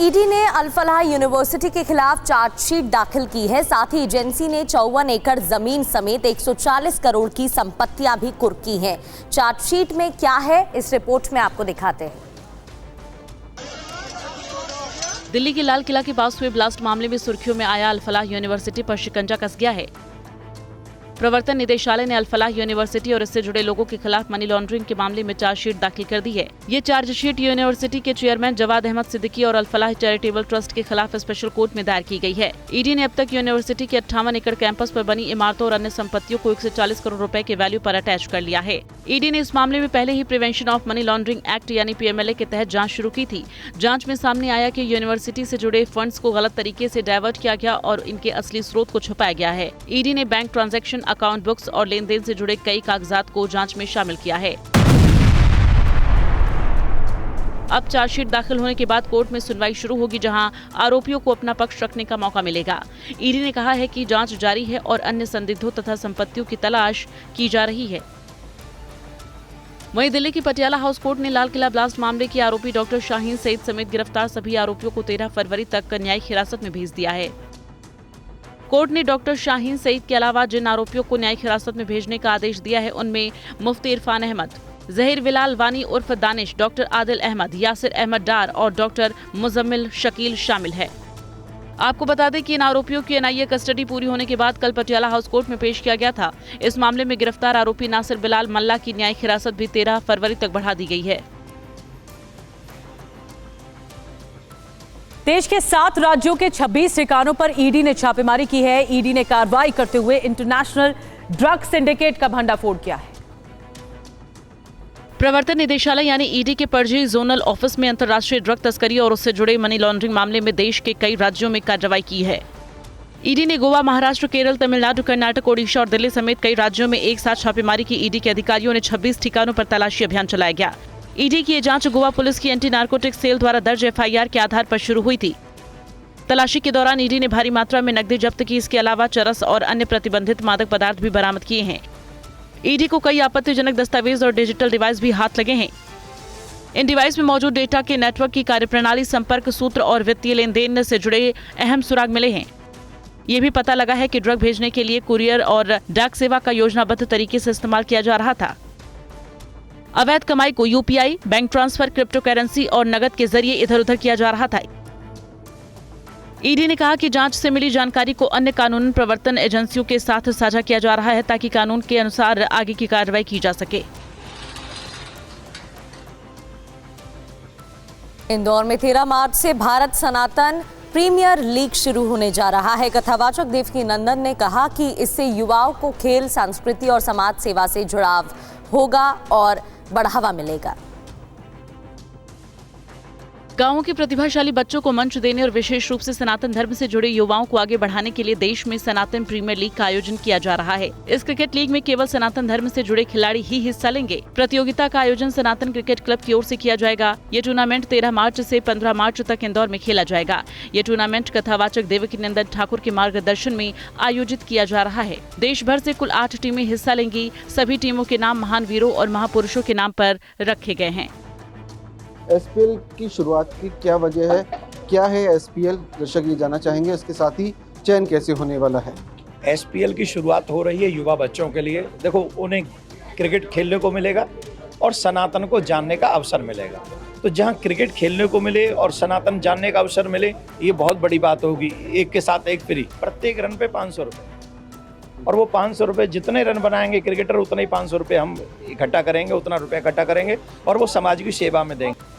ED ने Al Falah university के खिलाफ चार्जशीट दाखिल की है। साथ ही एजेंसी ने 54 एकड़ जमीन समेत 140 करोड़ की संपत्तियां भी कुर्की हैं। चार्जशीट में क्या है, इस रिपोर्ट में आपको दिखाते हैं। दिल्ली के लाल किला के पास हुए ब्लास्ट मामले में सुर्खियों में आया अल-फलाह यूनिवर्सिटी पर शिकंजा कस गया है। प्रवर्तन निदेशालय ने अल-फलाह यूनिवर्सिटी और इससे जुड़े लोगों के खिलाफ मनी लॉन्ड्रिंग के मामले में चार्जशीट दाखिल कर दी है। ये चार्जशीट यूनिवर्सिटी के चेयरमैन जवाद अहमद सिद्दीकी और अल-फलाह चैरिटेबल ट्रस्ट के खिलाफ स्पेशल कोर्ट में दायर की गई है। ईडी ने अब तक यूनिवर्सिटी के 58 एकड़ कैंपस पर बनी इमारतों और अन्य संपत्तियों को 140 करोड़ रुपए के वैल्यू पर अटैच कर लिया है। ईडी ने इस मामले में पहले ही prevention of money laundering act यानी PMLA के तहत जाँच शुरू की थी। जाँच में सामने आया कि यूनिवर्सिटी से जुड़े फंड्स को गलत तरीके से डायवर्ट किया गया और इनके असली स्रोत को छुपाया गया है। ईडी ने बैंक ट्रांजैक्शन, अकाउंट बुक्स और लेन देन से जुड़े कई कागजात को जांच में शामिल किया है। अब चार्जशीट दाखिल होने के बाद कोर्ट में सुनवाई शुरू होगी, जहां आरोपियों को अपना पक्ष रखने का मौका मिलेगा। ईडी ने कहा है कि जांच जारी है और अन्य संदिग्धों तथा संपत्तियों की तलाश की जा रही है। वहीं दिल्ली की पटियाला हाउस कोर्ट ने लाल किला ब्लास्ट मामले के आरोपी डॉक्टर शाहीन सईद समेत गिरफ्तार सभी आरोपियों को 13 फरवरी तक न्यायिक हिरासत में भेज दिया है। कोर्ट ने डॉक्टर शाहीन सईद के अलावा जिन आरोपियों को न्यायिक हिरासत में भेजने का आदेश दिया है उनमें मुफ्ती इरफान अहमद, जहीर बिलाल वानी उर्फ दानिश, डॉक्टर आदिल अहमद, यासिर अहमद डार और डॉक्टर मुजम्मिल शकील शामिल है। आपको बता दें कि इन आरोपियों की NIA कस्टडी पूरी होने के बाद कल पटियाला हाउस कोर्ट में पेश किया गया था। इस मामले में गिरफ्तार आरोपी नासिर बिलाल मल्ला की न्यायिक हिरासत भी 13 फरवरी तक बढ़ा दी गई है। देश के 7 राज्यों के 26 ठिकानों पर ईडी ने छापेमारी की है। ईडी ने कार्रवाई करते हुए इंटरनेशनल ड्रग सिंडिकेट का भंडाफोड़ किया है। प्रवर्तन निदेशालय यानी ईडी के पणजी जोनल ऑफिस में अंतर्राष्ट्रीय ड्रग तस्करी और उससे जुड़े मनी लॉन्ड्रिंग मामले में देश के कई राज्यों में कार्रवाई की है। ईडी ने गोवा, महाराष्ट्र, केरल, तमिलनाडु, कर्नाटक, ओडिशा और दिल्ली समेत कई राज्यों में एक साथ छापेमारी की। ईडी के अधिकारियों ने 26 ठिकानों पर तलाशी अभियान चलाया गया। ईडी की ये जांच गोवा पुलिस की एंटी नार्कोटिक्स सेल द्वारा दर्ज FIR के आधार पर शुरू हुई थी। तलाशी के दौरान ईडी ने भारी मात्रा में नकदी जब्त की। इसके अलावा चरस और अन्य प्रतिबंधित मादक पदार्थ भी बरामद किए हैं। ईडी को कई आपत्तिजनक दस्तावेज और डिजिटल डिवाइस भी हाथ लगे हैं। इन डिवाइस में मौजूद डेटा के नेटवर्क की कार्यप्रणाली, संपर्क सूत्र और वित्तीय लेन देन से जुड़े अहम सुराग मिले हैं। ये भी पता लगा है कि ड्रग भेजने के लिए कुरियर और डाक सेवा का योजनाबद्ध तरीके से इस्तेमाल किया जा रहा था। अवैध कमाई को UPI, bank transfer, crypto currency और नकद के जरिए इधर उधर किया जा रहा था। ईडी ने कहा कि जांच से मिली जानकारी को अन्य कानून प्रवर्तन एजेंसियों के साथ साझा किया जा रहा है ताकि कानून के अनुसार आगे की कार्रवाई की जा सके। इंदौर में 13 मार्च से भारत सनातन प्रीमियर लीग शुरू होने जा रहा है। कथावाचक देवकी नंदन ने कहा कि इससे युवाओं को खेल, संस्कृति और समाज सेवा से जुड़ाव होगा और बढ़ावा मिलेगा। गांवों के प्रतिभाशाली बच्चों को मंच देने और विशेष रूप से सनातन धर्म से जुड़े युवाओं को आगे बढ़ाने के लिए देश में सनातन प्रीमियर लीग का आयोजन किया जा रहा है। इस क्रिकेट लीग में केवल सनातन धर्म से जुड़े खिलाड़ी ही हिस्सा लेंगे। प्रतियोगिता का आयोजन सनातन क्रिकेट क्लब की ओर से किया जाएगा। ये टूर्नामेंट 13 मार्च से 15 मार्च तक इंदौर में खेला जाएगा। ये टूर्नामेंट कथावाचक देवकी नंदन ठाकुर के मार्गदर्शन में आयोजित किया जा रहा है। देश भर से कुल 8 टीमें हिस्सा लेंगी। सभी टीमों के नाम महान वीरों और महापुरुषों के नाम पर रखे गए हैं। SPL की शुरुआत की क्या वजह है, क्या है SPL, दर्शक ये जानना चाहेंगे। इसके साथ ही चयन कैसे होने वाला है। SPL की शुरुआत हो रही है युवा बच्चों के लिए। देखो, उन्हें क्रिकेट खेलने को मिलेगा और सनातन को जानने का अवसर मिलेगा। तो जहां क्रिकेट खेलने को मिले और सनातन जानने का अवसर मिले, ये बहुत बड़ी बात होगी। एक के साथ एक फ्री, प्रत्येक रन पे 500 रुपये, और वो 500 रुपये जितने रन बनाएंगे क्रिकेटर उतने ही 500 रुपये हम इकट्ठा करेंगे, उतना रुपया इकट्ठा करेंगे और वो समाज की सेवा में देंगे।